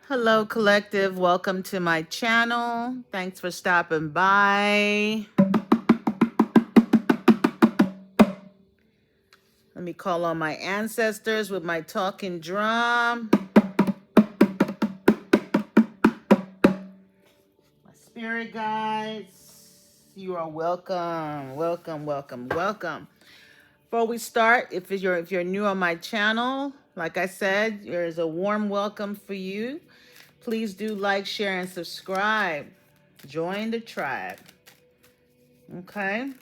Hello, collective. Welcome to my channel. Thanks for stopping by. Let me call on my ancestors with my talking drum. My spirit guides, you are welcome. Welcome, welcome, welcome. Before we start, if you're new on my channel, like I said, there is a warm welcome for you. Please do like, share, and subscribe. Join the tribe. Okay?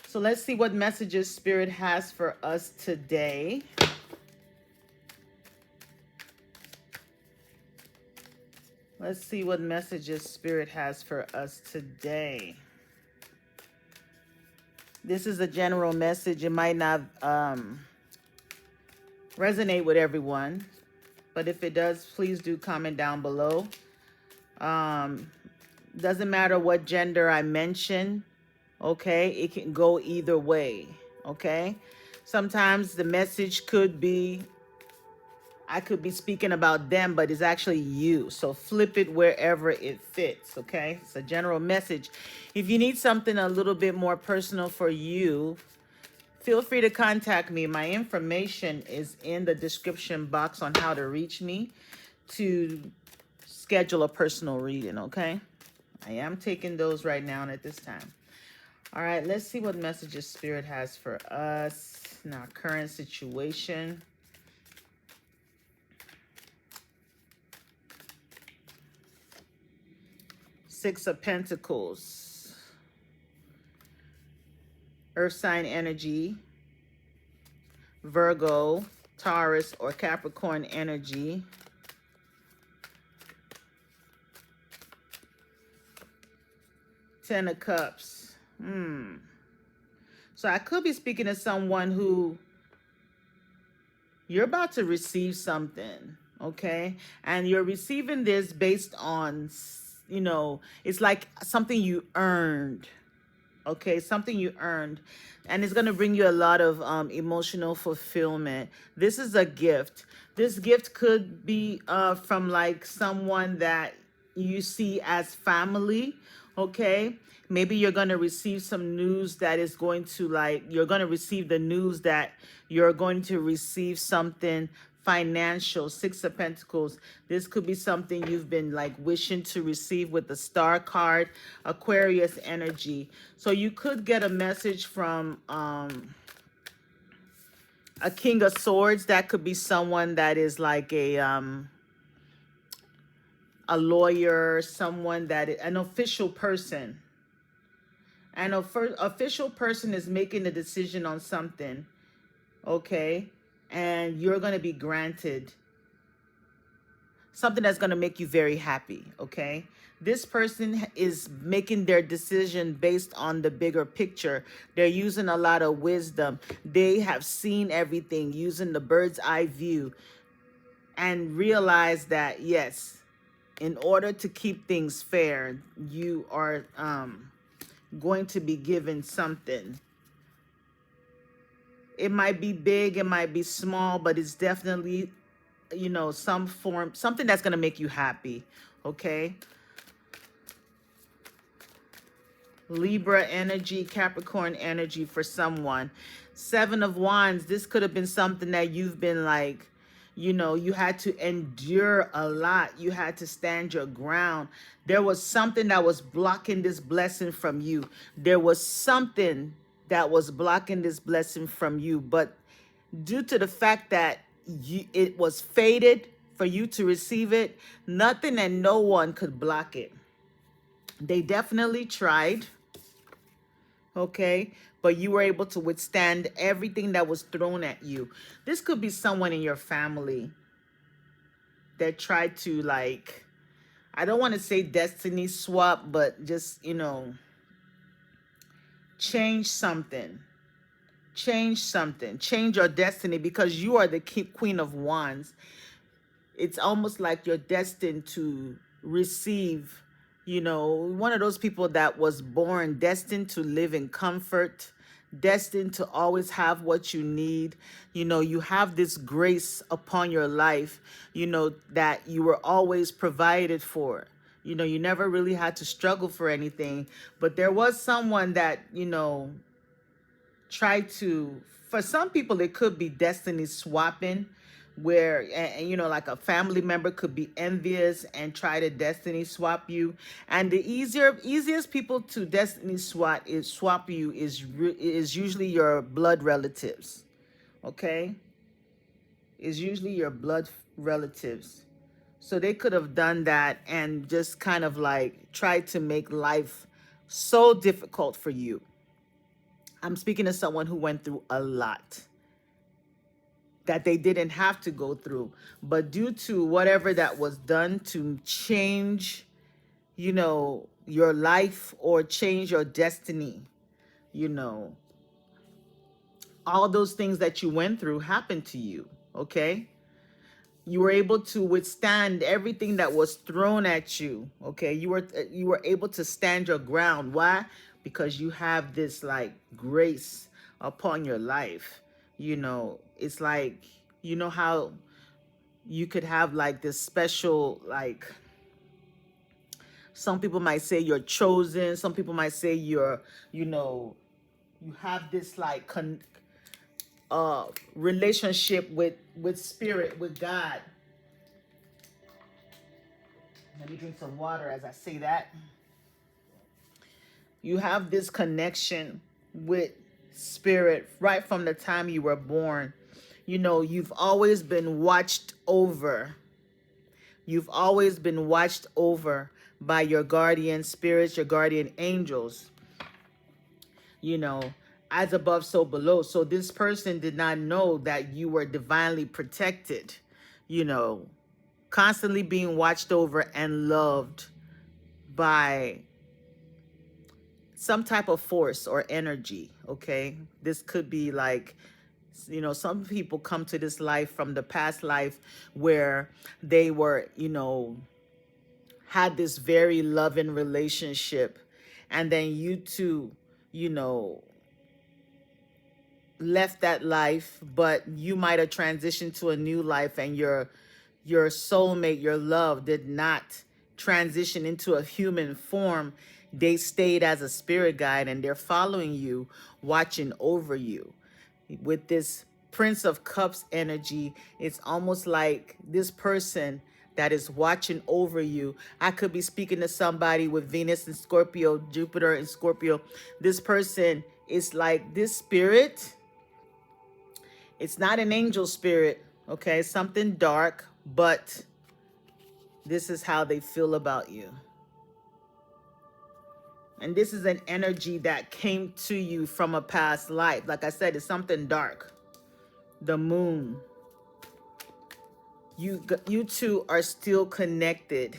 So let's see what messages Spirit has for us today. Let's see what messages Spirit has for us today. This is a general message. It might not resonate with everyone, but if it does, please do comment down below. Doesn't matter what gender I mention, okay? It can go either way, okay? Sometimes the message could be, I could be speaking about them, but it's actually you. So flip it wherever it fits, okay? It's a general message. If you need something a little bit more personal for you, feel free to contact me. My information is in the description box on how to reach me to schedule a personal reading, okay? I am taking those right now and at this time. All right, let's see what messages Spirit has for us in our current situation. Six of Pentacles. Earth sign energy. Virgo, Taurus, or Capricorn energy. Ten of Cups. So I could be speaking to someone who you're about to receive something, okay? And you're receiving this based on, you know, it's like something you earned, okay? Something you earned. And it's going to bring you a lot of emotional fulfillment. This is a gift. This gift could be from like someone that you see as family, okay? Maybe you're going to receive some news that is going to you're going to receive the news that you're going to receive something financial. Six of Pentacles. This could be something you've been like wishing to receive with the Star card. Aquarius energy. So you could get a message from a King of Swords. That could be someone that is like a lawyer, someone that an official person. An official person is making a decision on something, okay? And you're going to be granted something that's going to make you very happy, okay? This person is making their decision based on the bigger picture. They're using a lot of wisdom. They have seen everything using the bird's eye view and realize that, yes, in order to keep things fair, you are going to be given something. It might be big, it might be small, but it's definitely, you know, some form, something that's going to make you happy, okay? Libra energy, Capricorn energy for someone. Seven of Wands. This could have been something that you've been like, you know, you had to endure a lot. You had to stand your ground. There was something that was blocking this blessing from you. There was something that was blocking this blessing from you. But due to the fact that it was fated for you to receive it, nothing and no one could block it. They definitely tried, okay? But you were able to withstand everything that was thrown at you. This could be someone in your family that tried to, like, I don't want to say destiny swap, but just, you know, change something. Change something. Change your destiny, because you are the Queen of Wands. It's almost like you're destined to receive, you know, one of those people that was born destined to live in comfort, destined to always have what you need. You know, you have this grace upon your life, you know, that you were always provided for. You know, you never really had to struggle for anything, but there was someone that, you know, tried to, for some people, it could be destiny swapping, where, and, you know, like a family member could be envious and try to destiny swap you. And the easiest people to destiny swap you is usually your blood relatives. Okay, is usually your blood relatives. So they could have done that and just kind of like tried to make life so difficult for you. I'm speaking to someone who went through a lot that they didn't have to go through, but due to whatever that was done to change, you know, your life or change your destiny, you know, all those things that you went through happened to you. Okay, you were able to withstand everything that was thrown at you. Okay, you were able to stand your ground. Why? Because you have this like grace upon your life. You know, it's like, you know how you could have like this special, like, some people might say you're chosen, some people might say you're, you know, you have this like relationship with spirit, with God. Let me drink some water as I say that. You have this connection with spirit right from the time you were born. You know, you've always been watched over. You've always been watched over by your guardian spirits, your guardian angels. You know, as above, so below. So this person did not know that you were divinely protected, you know, constantly being watched over and loved by some type of force or energy. Okay, this could be like, you know, some people come to this life from the past life where they were, you know, had this very loving relationship, and then you two, you know, left that life, but you might have transitioned to a new life, and your soulmate, your love, did not transition into a human form. They stayed as a spirit guide, and they're following you, watching over you. With this Prince of Cups energy, it's almost like this person that is watching over you. I could be speaking to somebody with Venus and Scorpio, Jupiter and Scorpio. This person is like this spirit. It's not an angel spirit, okay? Something dark, but this is how they feel about you. And this is an energy that came to you from a past life. Like I said, it's something dark. The moon. You two are still connected.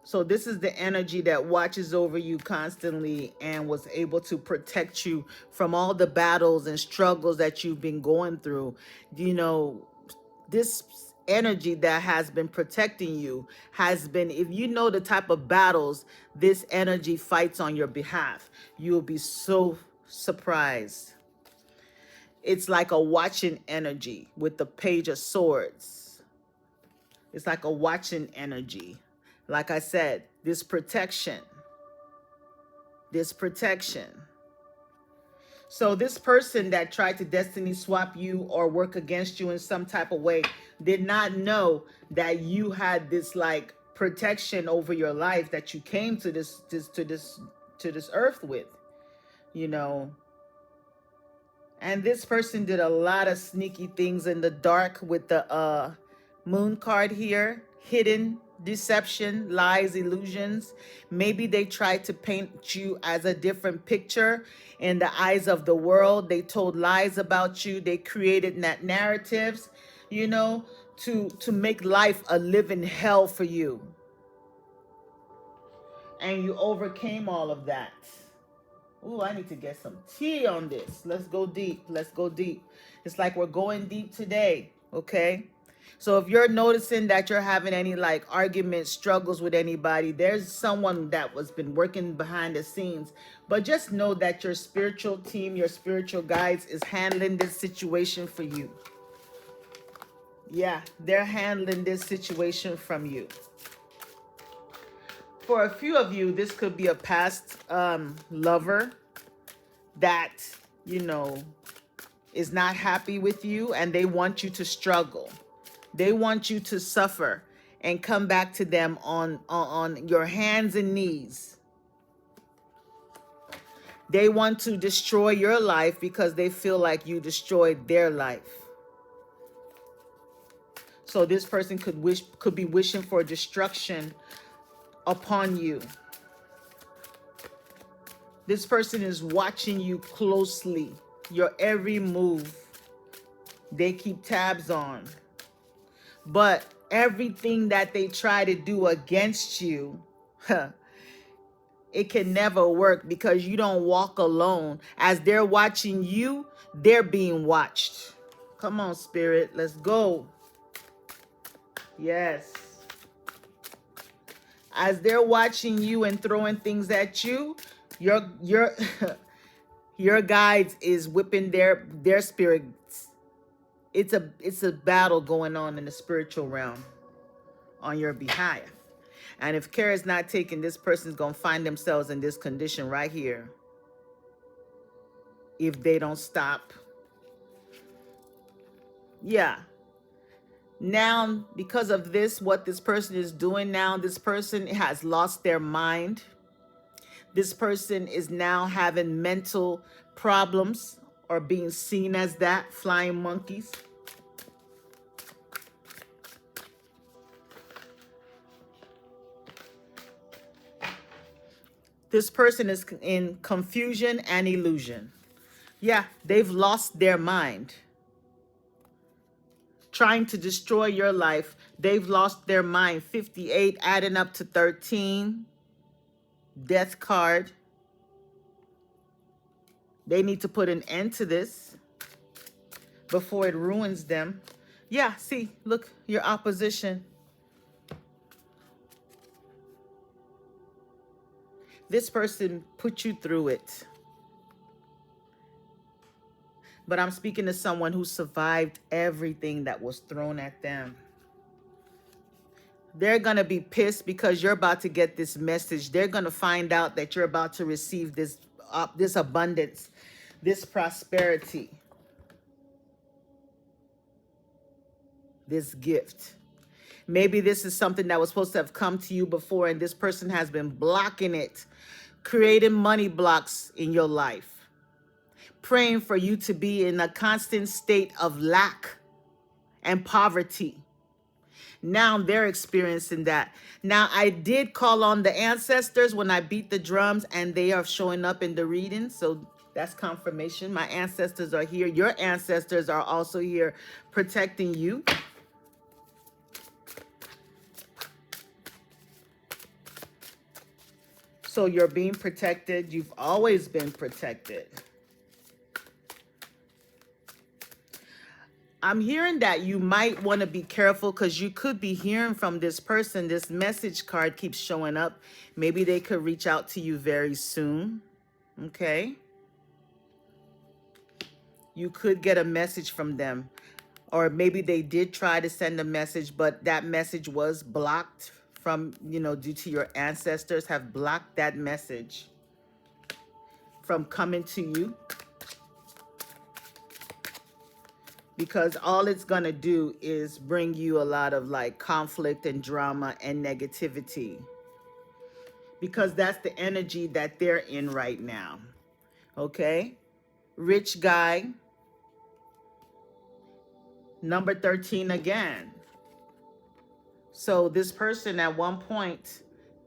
So this is the energy that watches over you constantly and was able to protect you from all the battles and struggles that you've been going through. You know, this energy that has been protecting you has been, if you know the type of battles this energy fights on your behalf, you'll be so surprised. It's like a watching energy with the Page of Swords. It's like a watching energy. Like I said, this protection. So this person that tried to destiny swap you or work against you in some type of way did not know that you had this like protection over your life that you came to this earth with, you know. And this person did a lot of sneaky things in the dark with the moon card here. Hidden deception, lies, illusions. Maybe they tried to paint you as a different picture in the eyes of the world. They told lies about you. They created narratives, you know, to make life a living hell for you. And you overcame all of that. Ooh, I need to get some tea on this. Let's go deep. Let's go deep. It's like we're going deep today, okay? So if you're noticing that you're having any like arguments, struggles with anybody, there's someone that was been working behind the scenes. But just know that your spiritual team, your spiritual guides is handling this situation for you. Yeah, they're handling this situation from you. For a few of you, this could be a past lover that, you know, is not happy with you, and they want you to struggle. They want you to suffer and come back to them on your hands and knees. They want to destroy your life because they feel like you destroyed their life. So this person could be wishing for destruction upon you. This person is watching you closely, your every move. They keep tabs on. But everything that they try to do against you, it can never work because you don't walk alone. As they're watching you, they're being watched. Come on, Spirit, let's go. Yes. As they're watching you and throwing things at you, your your guides is whipping their spirits. It's a battle going on in the spiritual realm on your behalf. And if care is not taken, this person's going to find themselves in this condition right here if they don't stop. Yeah. Now, because of this, what this person is doing now, this person has lost their mind. This person is now having mental problems or being seen as that, flying monkeys. This person is in confusion and illusion. Yeah, they've lost their mind. Trying to destroy your life. They've lost their mind. 58 adding up to 13. Death card. They need to put an end to this before it ruins them. Yeah, see, look, your opposition. This person put you through it. But I'm speaking to someone who survived everything that was thrown at them. They're going to be pissed because you're about to get this message. They're going to find out that you're about to receive this abundance, this prosperity, this gift. Maybe this is something that was supposed to have come to you before, and this person has been blocking it, creating money blocks in your life, praying for you to be in a constant state of lack and poverty. Now they're experiencing that. Now, I did call on the ancestors when I beat the drums, and they are showing up in the reading. So that's confirmation. My ancestors are here. Your ancestors are also here protecting you. So you're being protected. You've always been protected. I'm hearing that you might want to be careful because you could be hearing from this person. This message card keeps showing up. Maybe they could reach out to you very soon. Okay. You could get a message from them. Or maybe they did try to send a message, but that message was blocked from, due to your ancestors have blocked that message from coming to you. Because all it's going to do is bring you a lot of like conflict and drama and negativity. Because that's the energy that they're in right now. Okay? Rich guy. Number 13 again. So this person at one point,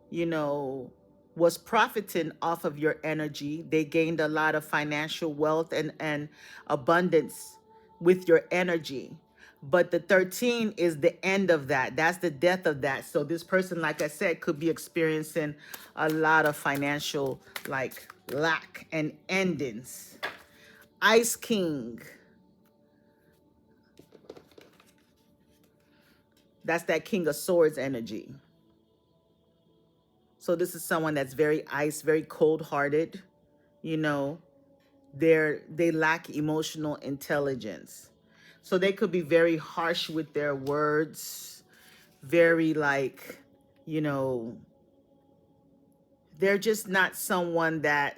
was profiting off of your energy. They gained a lot of financial wealth and abundance with your energy. But the 13 is the end of that. That's the death of that. So this person, like I said, could be experiencing a lot of financial like lack and endings. Ice King. That's that King of Swords energy. So this is someone that's very ice, very cold-hearted. You know, they lack emotional intelligence. So they could be very harsh with their words, very like, you know, they're just not someone that,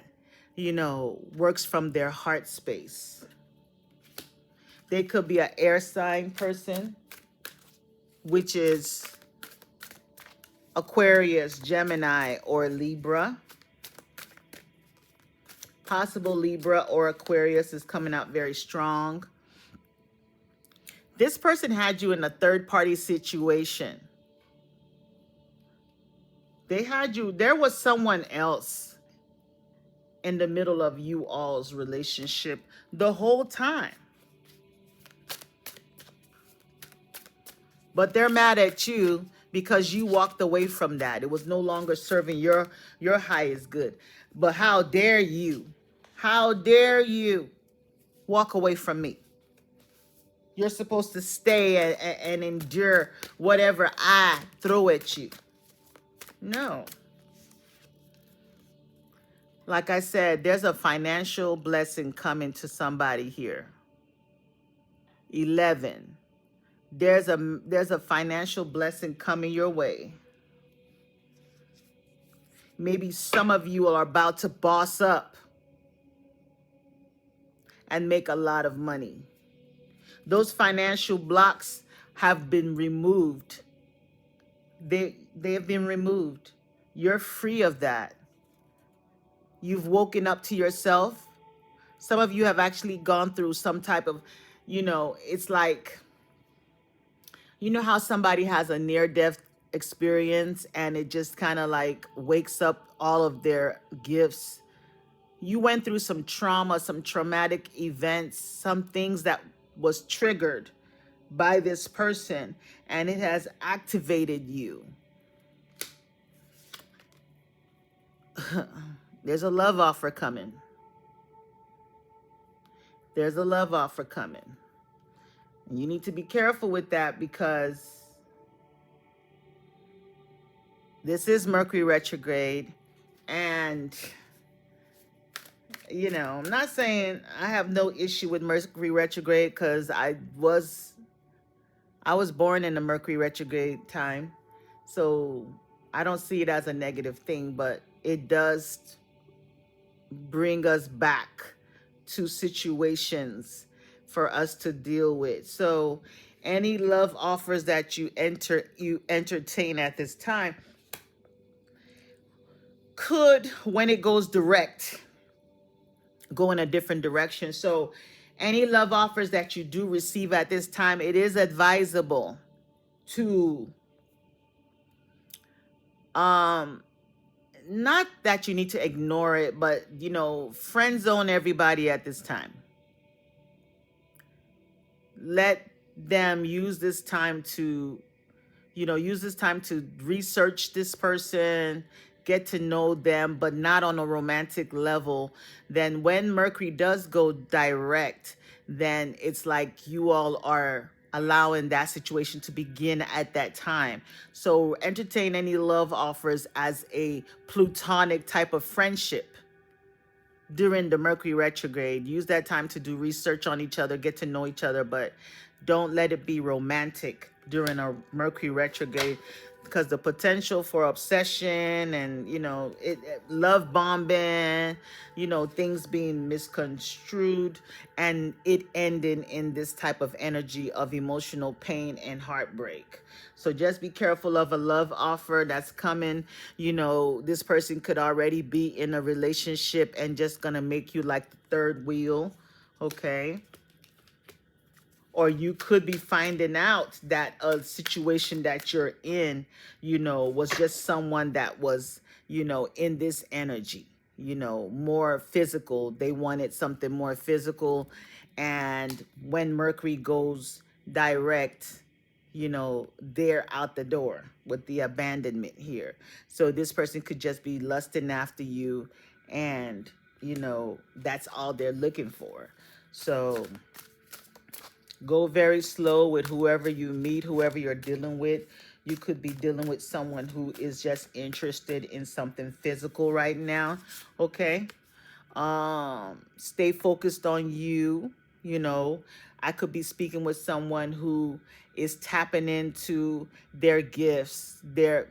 you know, works from their heart space. They could be an air sign person, which is Aquarius, Gemini, or Libra. Possible Libra or Aquarius is coming out very strong. This person had you in a third-party situation. They had you, there was someone else in the middle of you all's relationship the whole time. But they're mad at you because you walked away from that. It was no longer serving your highest good. But how dare you? How dare you walk away from me? You're supposed to stay and endure whatever I throw at you. No. Like I said, there's a financial blessing coming to somebody here. 11. There's a financial blessing coming your way. Maybe some of you are about to boss up and make a lot of money. Those financial blocks have been removed. They have been removed. You're free of that. You've woken up to yourself. Some of you have actually gone through some type of, you know, it's like, you know how somebody has a near-death experience and it just kind of like wakes up all of their gifts. You went through some trauma, some traumatic events, some things that was triggered by this person, and it has activated you. There's a love offer coming. There's a love offer coming. And you need to be careful with that because this is Mercury retrograde. And, you know, I'm not saying I have no issue with Mercury retrograde because I was born in the Mercury retrograde time. So I don't see it as a negative thing, but it does bring us back to situations for us to deal with. So any love offers that you entertain at this time could, when it goes direct, go in a different direction. So any love offers that you do receive at this time, it is advisable to not that you need to ignore it, but, you know, friend zone everybody at this time. Let them use this time to, you know, research this person, get to know them, but not on a romantic level. Then when Mercury does go direct, then it's like you all are allowing that situation to begin at that time. So entertain any love offers as a platonic type of friendship during the Mercury retrograde. Use that time to do research on each other, get to know each other, but don't let it be romantic during a Mercury retrograde, because the potential for obsession and, you know, love bombing, you know, things being misconstrued and it ending in this type of energy of emotional pain and heartbreak. So just be careful of a love offer that's coming. You know, this person could already be in a relationship and just gonna make you like the third wheel, okay? Or you could be finding out that a situation that you're in, you know, was just someone that was, you know, in this energy, you know, more physical. They wanted something more physical. And when Mercury goes direct, you know, they're out the door with the abandonment here. So this person could just be lusting after you and, you know, that's all they're looking for. So Go very slow with whoever you meet, whoever you're dealing with. You could be dealing with someone who is just interested in something physical right now. Okay. Stay focused on you. You know, I could be speaking with someone who is tapping into their gifts.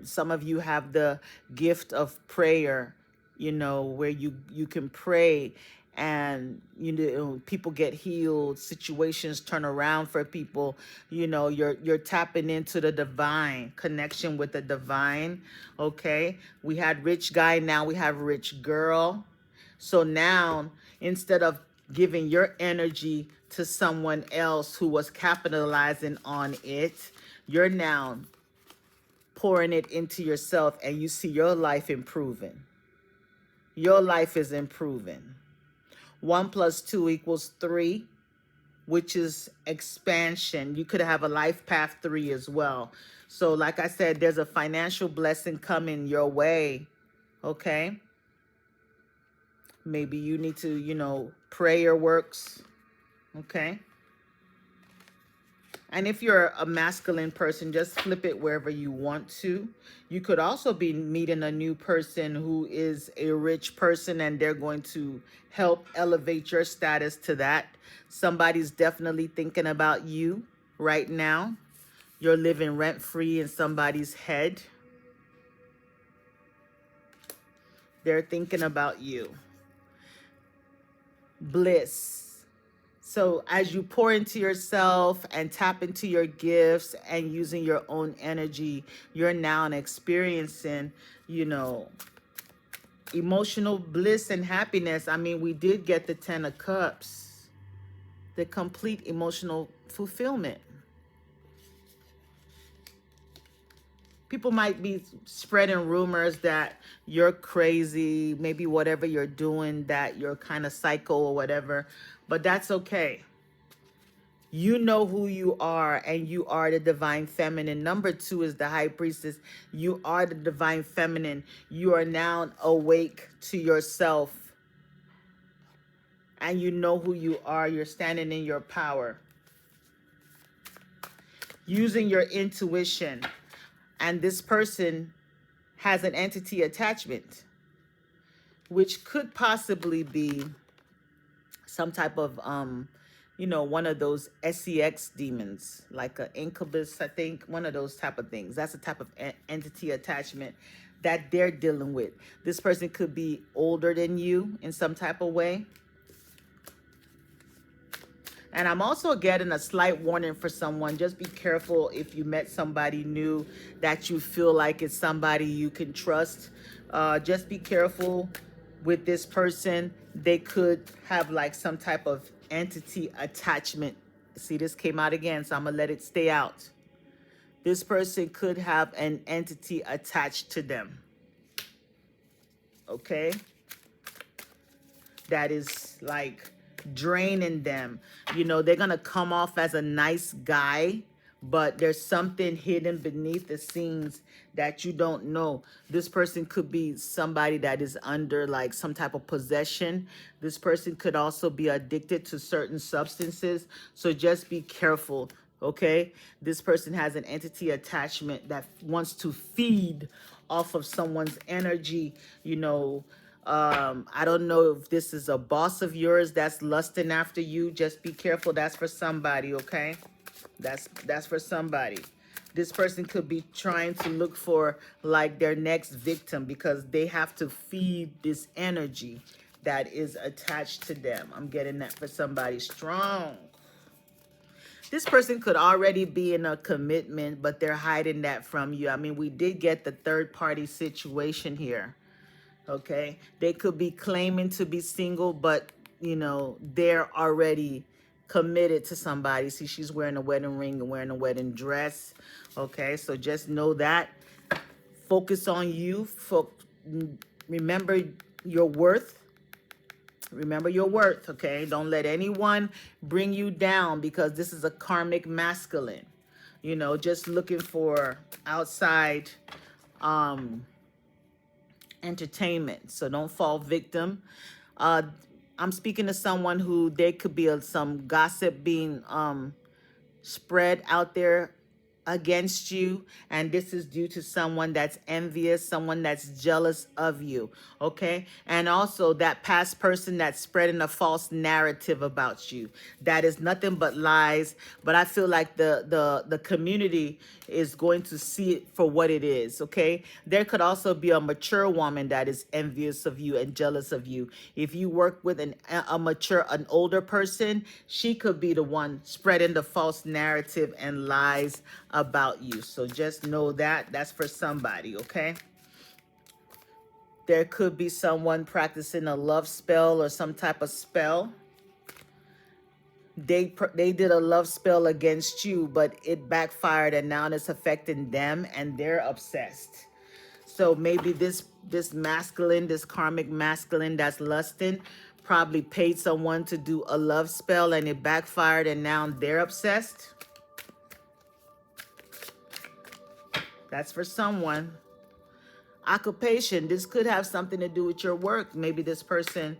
Some of you have the gift of prayer, you know, where you can pray, and you know people get healed, situations turn around for people. You know, you're tapping into the divine connection with the divine. Okay, we had rich guy, now we have rich girl. So now, instead of giving your energy to someone else who was capitalizing on it, you're now pouring it into yourself, and you see your life improving. Your life is improving. 1 plus 2 equals 3, which is expansion. You could have a life path 3 as well. So like I said, there's a financial blessing coming your way. Okay. Maybe you need to, you know, prayer works. Okay. And if you're a masculine person, just flip it wherever you want to. You could also be meeting a new person who is a rich person, and they're going to help elevate your status to that. Somebody's definitely thinking about you right now. You're living rent-free in somebody's head. They're thinking about you. Bliss. So as you pour into yourself and tap into your gifts and using your own energy, you're now experiencing, you know, emotional bliss and happiness. I mean, we did get the 10 of Cups, the complete emotional fulfillment. People might be spreading rumors that you're crazy, maybe whatever you're doing, that you're kind of psycho or whatever, but that's okay. You know who you are, and you are the divine feminine. Number 2 is the high priestess. You are the divine feminine. You are now awake to yourself, and you know who you are. You're standing in your power, using your intuition. And this person has an entity attachment, which could possibly be some type of you know, one of those sex demons, like an incubus, I think, one of those type of things. That's a type of entity attachment that they're dealing with. This person could be older than you in some type of way. And I'm also getting a slight warning for someone. Just be careful if you met somebody new that you feel like it's somebody you can trust. Just be careful with this person. They could have like some type of entity attachment. See, this came out again, so I'm going to let it stay out. This person could have an entity attached to them. Okay? That is like draining them. You know, they're gonna come off as a nice guy, but there's something hidden beneath the scenes that you don't know. This person could be somebody that is under like some type of possession. This person could also be addicted to certain substances. So just be careful, okay? This person has an entity attachment that wants to feed off of someone's energy, you know. I don't know if this is a boss of yours that's lusting after you. Just be careful. That's for somebody, okay? That's for somebody. This person could be trying to look for like their next victim, because they have to feed this energy that is attached to them. I'm getting that for somebody strong. This person could already be in a commitment, but they're hiding that from you. I mean, we did get the third party situation here. Okay, they could be claiming to be single, but you know, they're already committed to somebody. See, she's wearing a wedding ring and wearing a wedding dress. Okay, so just know that. Focus on you. Remember your worth. Remember your worth, okay? Don't let anyone bring you down, because this is a karmic masculine. You know, just looking for outside entertainment. So don't fall victim. I'm speaking to someone who there could be some gossip being spread out there against you, and this is due to someone that's envious, someone that's jealous of you, okay? And also that past person that's spreading a false narrative about you, that is nothing but lies. But I feel like the community is going to see it for what it is, okay? There could also be a mature woman that is envious of you and jealous of you. If you work with an older person, she could be the one spreading the false narrative and lies about you. So just know that that's for somebody, okay? There could be someone practicing a love spell or some type of spell. They did a love spell against you, but it backfired, and now it's affecting them, and they're obsessed. So maybe this masculine, this karmic masculine that's lusting, probably paid someone to do a love spell, and it backfired, and now they're obsessed. That's for someone. Occupation. This could have something to do with your work. Maybe this person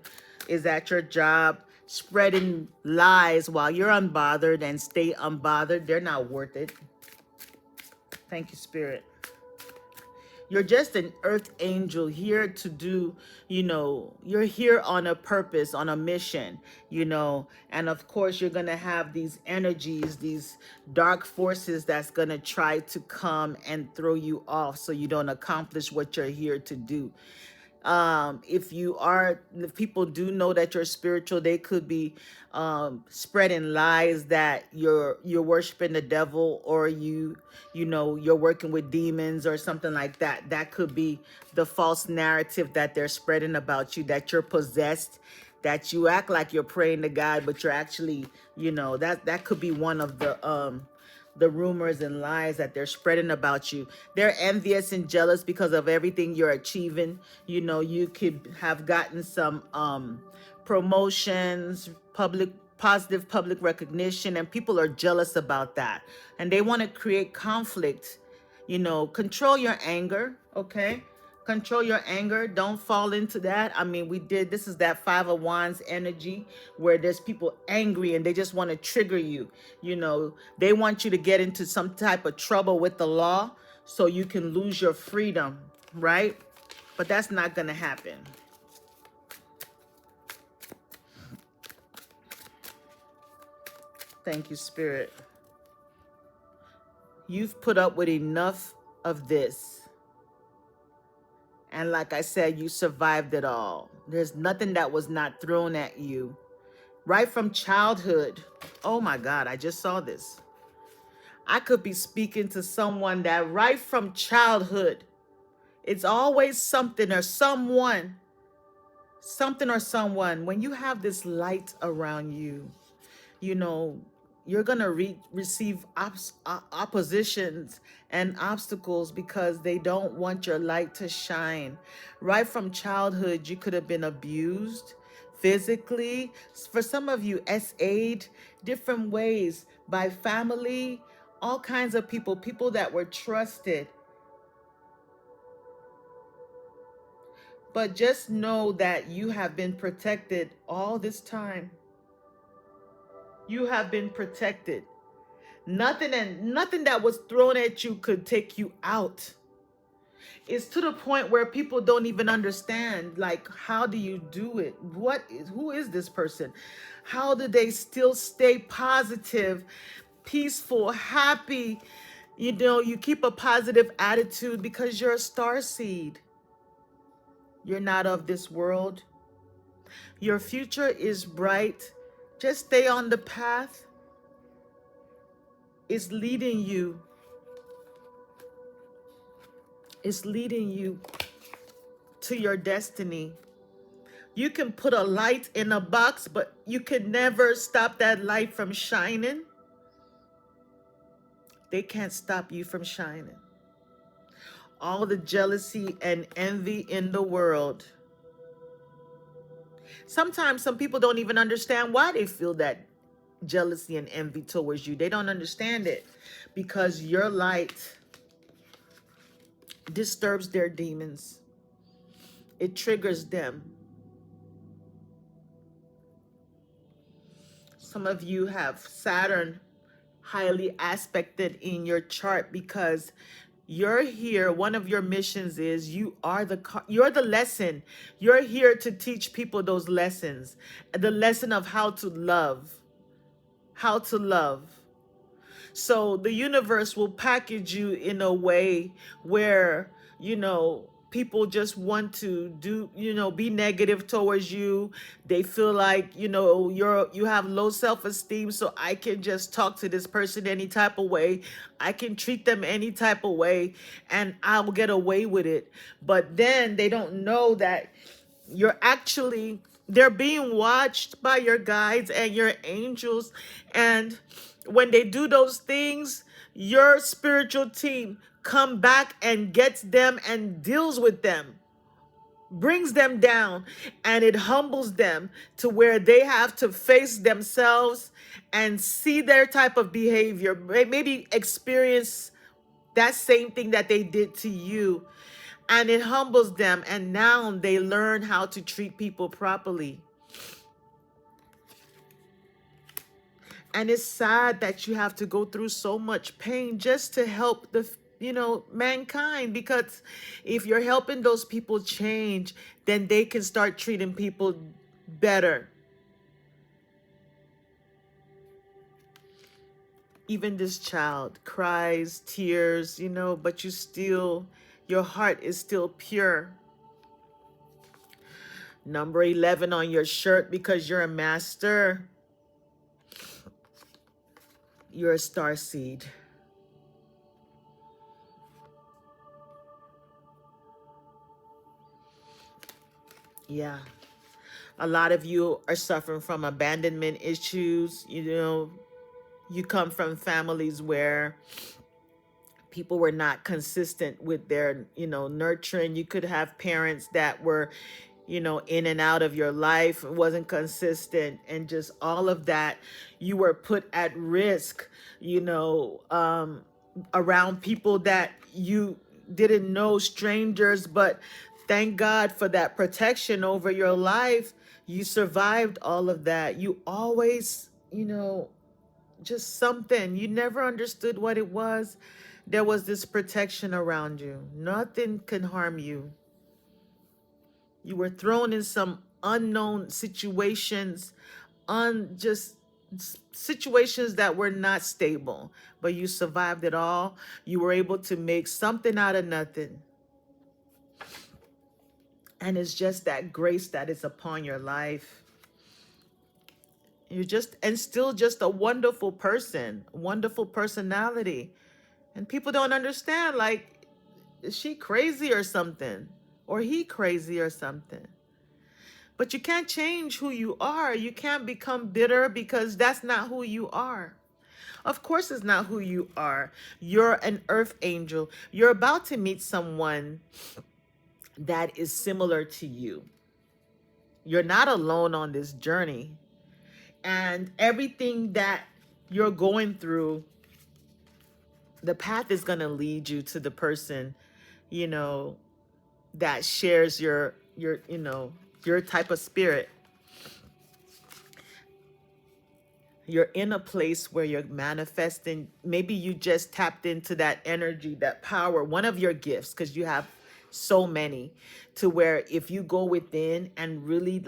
is at your job spreading lies while you're unbothered, and stay unbothered. They're not worth it. Thank you, Spirit. You're just an earth angel here to do, you're here on a purpose, on a mission, and of course you're going to have these energies, these dark forces that's going to try to come and throw you off so you don't accomplish what you're here to do. If people do know that you're spiritual, they could be spreading lies that you're worshiping the devil, or you're working with demons or something like that. That could be the false narrative that they're spreading about you, that you're possessed, that you act like you're praying to God, but you're actually, that could be one of the rumors and lies that they're spreading about you. They're envious and jealous because of everything you're achieving. You could have gotten some promotions, positive public recognition, and people are jealous about that. And they want to create conflict. Control your anger, okay? Control your anger. Don't fall into that. I mean, this is that Five of Wands energy where there's people angry and they just want to trigger you. They want you to get into some type of trouble with the law so you can lose your freedom, right? But that's not going to happen. Thank you, Spirit. You've put up with enough of this. And like I said, you survived it all. There's nothing that was not thrown at you. Right from childhood. Oh my God, I just saw this. I could be speaking to someone that right from childhood, it's always something or someone. Something or someone. When you have this light around you, you're going to receive oppositions and obstacles because they don't want your light to shine. Right from childhood, you could have been abused physically. For some of you, SA'd different ways by family, all kinds of people that were trusted. But just know that you have been protected all this time. You have been protected. Nothing that was thrown at you could take you out. It's to the point where people don't even understand, like, how do you do it? Who is this person? How do they still stay positive, peaceful, happy? You keep a positive attitude because you're a star seed. You're not of this world. Your future is bright. Just stay on the path. It's leading you. It's leading you to your destiny. You can put a light in a box, but you can never stop that light from shining. They can't stop you from shining. All the jealousy and envy in the world. Sometimes some people don't even understand why they feel that jealousy and envy towards you. They don't understand it because your light disturbs their demons. It triggers them. Some of you have Saturn highly aspected in your chart, because you're here. One of your missions is you're the lesson. You're here to teach people those lessons, the lesson of how to love, how to love. So the universe will package you in a way where, people just want to be negative towards you. They feel like, you have low self-esteem, so I can just talk to this person any type of way. I can treat them any type of way and I'll get away with it. But then they don't know that they're being watched by your guides and your angels. And when they do those things, your spiritual team come back and gets them and deals with them, brings them down, and it humbles them to where they have to face themselves and see their type of behavior, maybe experience that same thing that they did to you, and it humbles them, and now they learn how to treat people properly. And it's sad that you have to go through so much pain just to help mankind, because if you're helping those people change, then they can start treating people better. Even this child cries tears, but your heart is still pure. Number 11 on your shirt, because you're a master. You're a star seed. Yeah. A lot of you are suffering from abandonment issues. You come from families where people were not consistent with their, nurturing. You could have parents that were, in and out of your life. It wasn't consistent, and just all of that. You were put at risk, around people that you didn't know, strangers, but thank God for that protection over your life. You survived all of that. You always, just something. You never understood what it was. There was this protection around you. Nothing can harm you. You were thrown in some unknown situations, just situations that were not stable, but you survived it all. You were able to make something out of nothing. And it's just that grace that is upon your life. You're still just a wonderful person, wonderful personality. And people don't understand, like, is she crazy or something? Or he crazy or something? But you can't change who you are. You can't become bitter, because that's not who you are. Of course, it's not who you are. You're an earth angel. You're about to meet someone that is similar to you. You're not alone on this journey. And everything that you're going through, the path is going to lead you to the person, that shares your type of spirit. You're in a place where you're manifesting. Maybe you just tapped into that energy, that power, one of your gifts, because you have so many, to where if you go within and really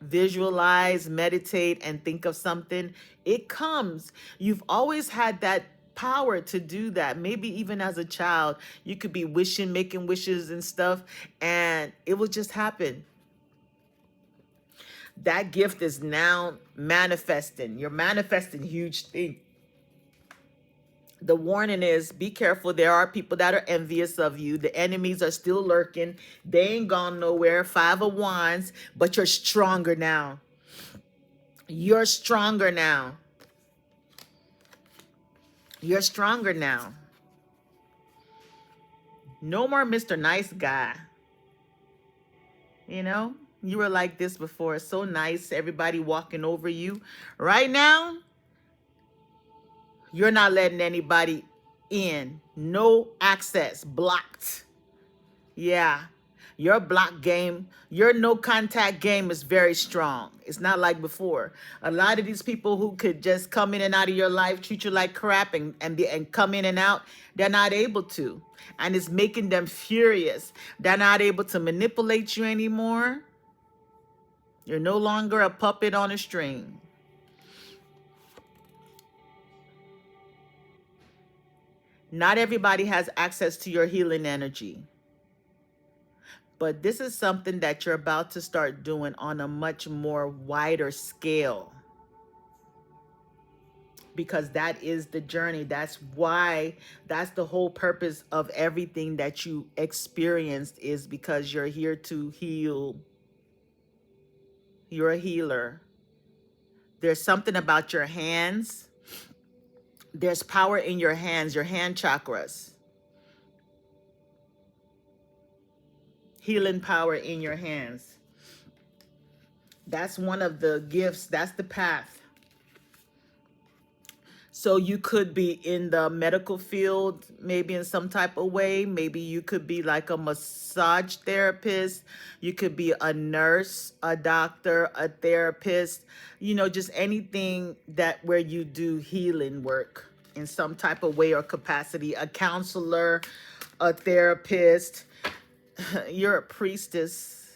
visualize, meditate, and think of something, it comes. You've always had that power to do that. Maybe even as a child, you could be making wishes and stuff, and it will just happen. That gift is now manifesting. You're manifesting huge things. The warning is, be careful. There are people that are envious of you. The enemies are still lurking. They ain't gone nowhere. 5 of Wands, but you're stronger now. You're stronger now. You're stronger now. No more Mr. Nice Guy. You were like this before. So nice. Everybody walking over you. Right now, you're not letting anybody in. No access. Blocked. Yeah. Your block game, your no contact game is very strong. It's not like before. A lot of these people who could just come in and out of your life, treat you like crap and come in and out, they're not able to. And it's making them furious. They're not able to manipulate you anymore. You're no longer a puppet on a string. Not everybody has access to your healing energy. But this is something that you're about to start doing on a much more wider scale. Because that is the journey. That's why, that's the whole purpose of everything that you experienced, is because you're here to heal. You're a healer. There's something about your hands. There's power in your hands, your hand chakras. Healing power in your hands. That's one of the gifts. That's the path. So you could be in the medical field, maybe in some type of way. Maybe you could be like a massage therapist. You could be a nurse, a doctor, a therapist, you know, just anything that where you do healing work in some type of way or capacity. A counselor, a therapist. You're a priestess.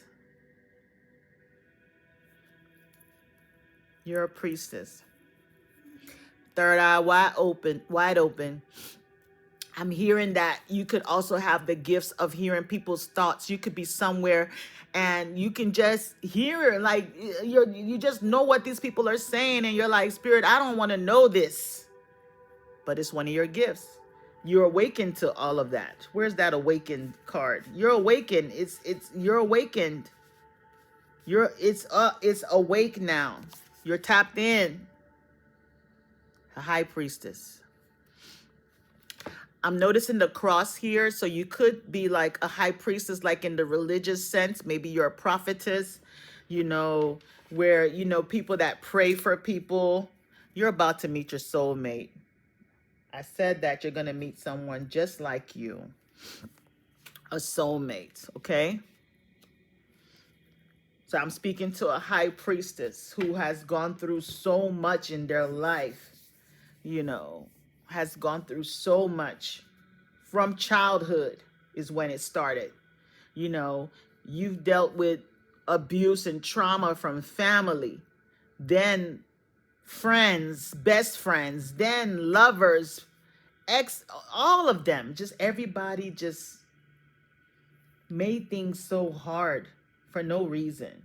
You're a priestess. Third eye wide open, wide open. I'm hearing that you could also have the gifts of hearing people's thoughts. You could be somewhere and you can just hear it, like you just know what these people are saying, and you're like, Spirit, I don't want to know this. But it's one of your gifts. You're awakened to all of that. Where's that awakened card? You're awakened. You're awakened. It's awake now. You're tapped in. A high priestess. I'm noticing the cross here. So you could be like a high priestess, like in the religious sense. Maybe you're a prophetess, you know, where, you know, people that pray for people. You're about to meet your soulmate. I said that you're going to meet someone just like you. A soulmate, okay? So I'm speaking to a high priestess who has gone through so much in their life. You know, has gone through so much. From childhood is when it started. You know, you've dealt with abuse and trauma from family, then friends, best friends, then lovers, ex, all of them. Just everybody just made things so hard for no reason,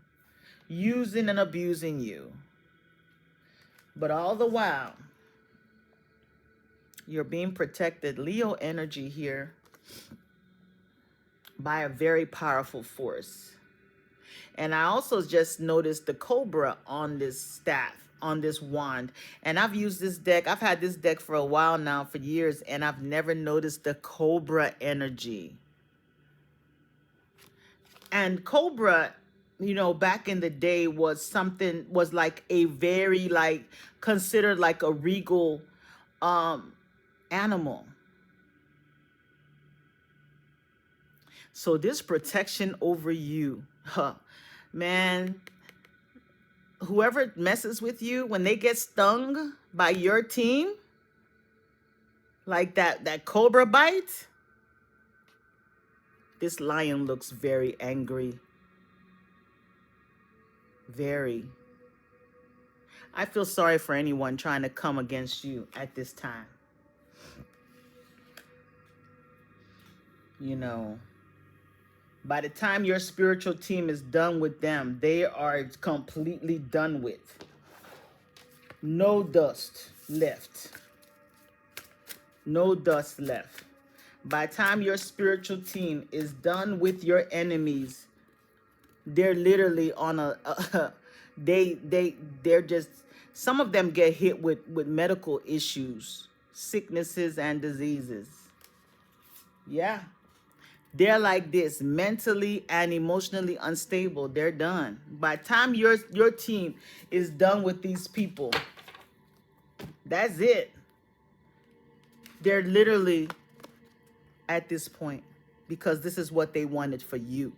using and abusing you. But all the while, you're being protected, Leo energy here, by a very powerful force. And I also just noticed the cobra on this staff, on this wand. And I've used this deck. I've had this deck for a while now, for years, and I've never noticed the cobra energy. And cobra, you know, back in the day was something, was like a very, like, considered like a regal animal. So this protection over you, man, whoever messes with you, when they get stung by your team, like that cobra bite, this lion looks very angry. Very. I feel sorry for anyone trying to come against you at this time. You know, by the time your spiritual team is done with them, they are completely done with. No dust left. No dust left. By the time your spiritual team is done with your enemies, they're literally on they're just, some of them get hit with medical issues, sicknesses and diseases. Yeah. They're like this, mentally and emotionally unstable. They're done. By the time your team is done with these people, that's it. They're literally at this point, because this is what they wanted for you.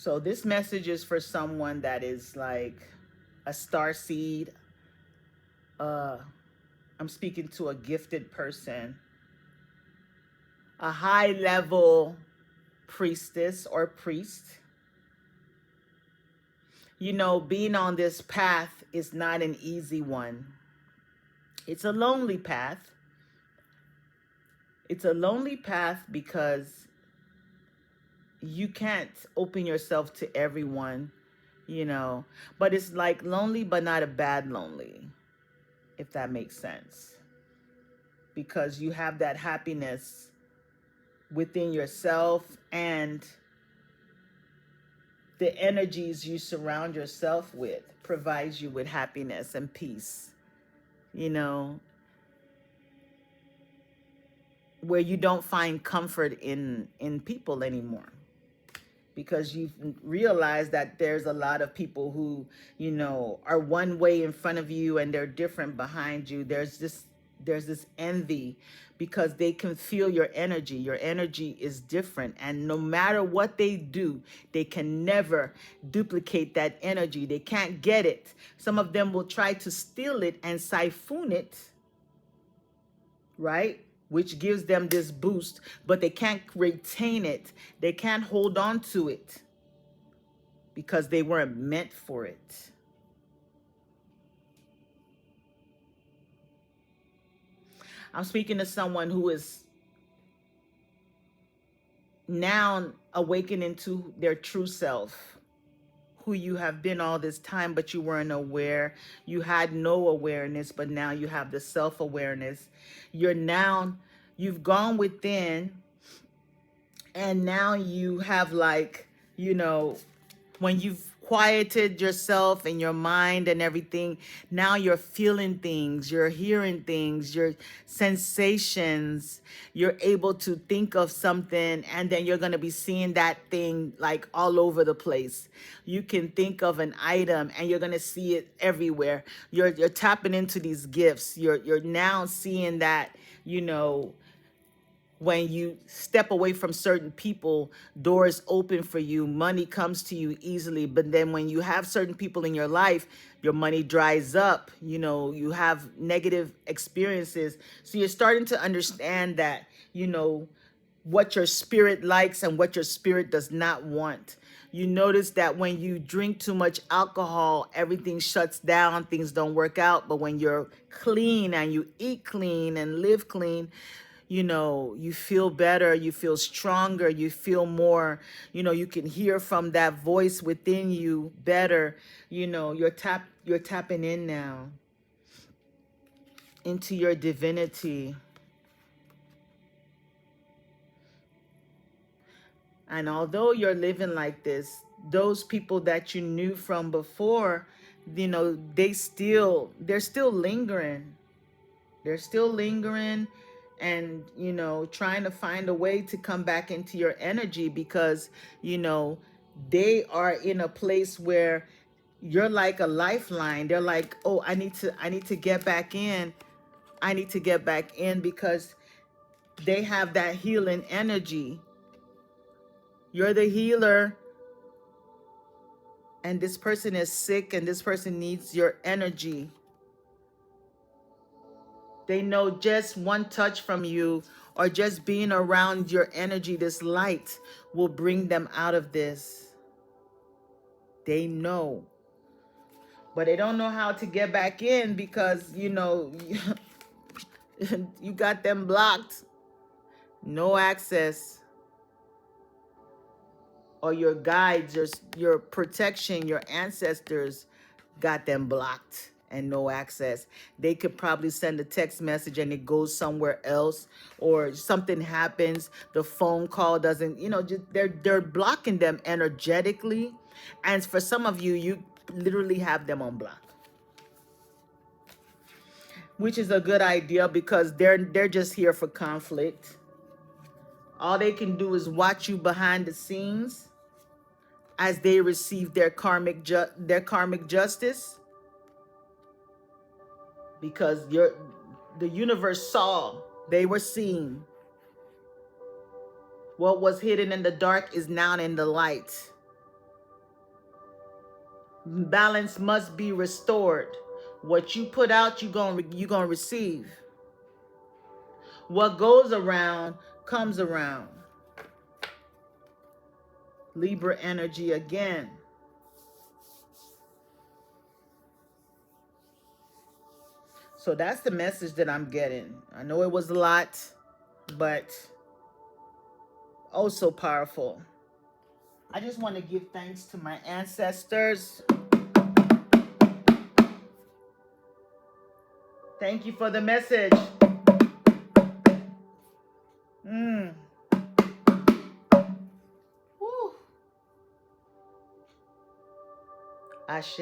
So this message is for someone that is like a star seed. I'm speaking to a gifted person, a high level priestess or priest. You know, being on this path is not an easy one. It's a lonely path. It's a lonely path because you can't open yourself to everyone, you know, but it's like lonely, but not a bad lonely, if that makes sense. Because you have that happiness within yourself, and the energies you surround yourself with provides you with happiness and peace, you know, where you don't find comfort in people anymore, because you've realized that there's a lot of people who, you know, are one way in front of you and they're different behind you. There's this envy because they can feel your energy. Your energy is different, and no matter what they do, they can never duplicate that energy. They can't get it. Some of them will try to steal it and siphon it, right? Which gives them this boost, but they can't retain it. They can't hold on to it because they weren't meant for it. I'm speaking to someone who is now awakening to their true self, who you have been all this time, but you weren't aware. You had no awareness, but now you have the self-awareness. You've gone within, and now you have, like, you know, when you've quieted yourself and your mind and everything, now you're feeling things, you're hearing things, your sensations, you're able to think of something, and then you're going to be seeing that thing like all over the place. You can think of an item and you're going to see it everywhere. You're tapping into these gifts. You're now seeing that, you know, when you step away from certain people, doors open for you, money comes to you easily. But then when you have certain people in your life, your money dries up, you know, you have negative experiences. So you're starting to understand that, you know, what your spirit likes and what your spirit does not want. You notice that when you drink too much alcohol, everything shuts down, things don't work out. But when you're clean and you eat clean and live clean, you know, you feel better, you feel stronger, you feel more, you know, you can hear from that voice within you better. You know, you're tapping in now into your divinity. And although you're living like this, those people that you knew from before, you know, they're still lingering. They're still lingering, and, you know, trying to find a way to come back into your energy, because, you know, they are in a place where you're like a lifeline. They're like, oh, I need to get back in. I need to get back in, because they have that healing energy. You're the healer, and this person is sick, and this person needs your energy. They know just one touch from you, or just being around your energy, this light, will bring them out of this. They know. But they don't know how to get back in, because, you know, you got them blocked. No access. Or your guides, your protection, your ancestors got them blocked and no access. They could probably send a text message and it goes somewhere else, or something happens, the phone call doesn't, you know, just, they're blocking them energetically. And for some of you, you literally have them on block, which is a good idea, because they're just here for conflict. All they can do is watch you behind the scenes as they receive their karmic justice, because the universe saw, they were seeing. What was hidden in the dark is now in the light. Balance must be restored. What you put out, you gonna receive. What goes around comes around. Libra energy again. So that's the message that I'm getting. I know it was a lot, but oh so powerful. I just want to give thanks to my ancestors. Thank you for the message. Woo. Ashe.